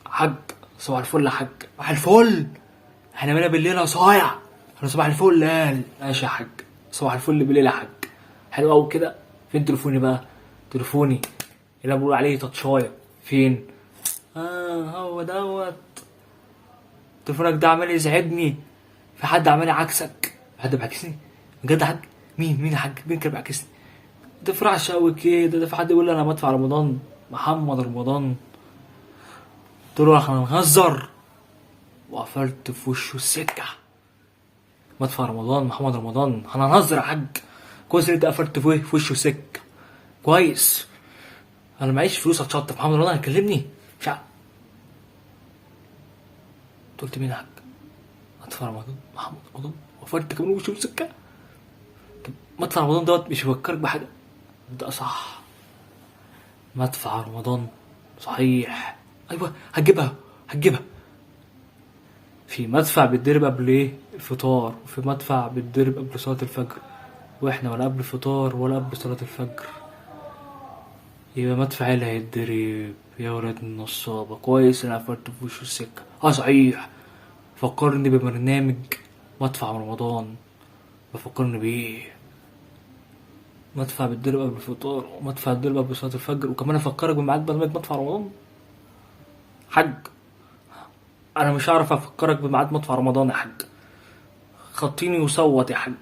حاج صباح الفل يا حاج. صباح الفل، احنا بقينا بالليل يا صايع. انا صباح الفل قال ماشي يا حاج. صباح الفل بالليل يا حاج. حلو قوي كده. فين تليفوني بقى؟ تليفوني اللي انا بقول عليه تاتشايه فين؟ هو دوت. تليفونك ده عمال يزعجني. في حد عمال يعكسك؟ في حد بيعكسني بجد يا حاج؟ مين يا حاج؟ مين كان بيعكسني؟ ما تفرحش قوي كده. ده في حد يقول لي انا مدفع رمضان؟ محمد رمضان. قلت له احنا هنهزر وقفلت في وشه السكه. مدفع رمضان محمد رمضان؟ احنا هنهزر يا حاج؟ كويس ان انت قفلت في وشه السكه. كويس. انا معيش فلوس اتشطف. محمد رمضان هيكلمني مش عارف. قلت مين يا حاج؟ مدفع رمضان محمد رمضان وقفلت كمان وشه السكه. طب مدفع رمضان دوت مش بيفكرك بحاجه؟ ده صح، مدفع رمضان صحيح. ايوه هتجيبها. في مدفع بيتضرب قبل ايه؟ الفطار، وفي مدفع بيتضرب قبل صلاة الفجر، واحنا ولا قبل الفطار ولا قبل صلاة الفجر. يبقى مدفع ايه اللي هيتضرب يا ولاد النصابة؟ كويس انا قفلت في وشه السكة. صحيح، فكرني ببرنامج مدفع رمضان. بفكرني بيه. مدفع بيتضرب قبل الفطار، ومدفع بيتضرب قبل صلاة الفجر، وكمان افكرك بميعاد برنامج مدفع رمضان. حاج انا مش هعرف افكرك بميعاد مدفع رمضان يا حاج. خطيني وصوت يا حاج.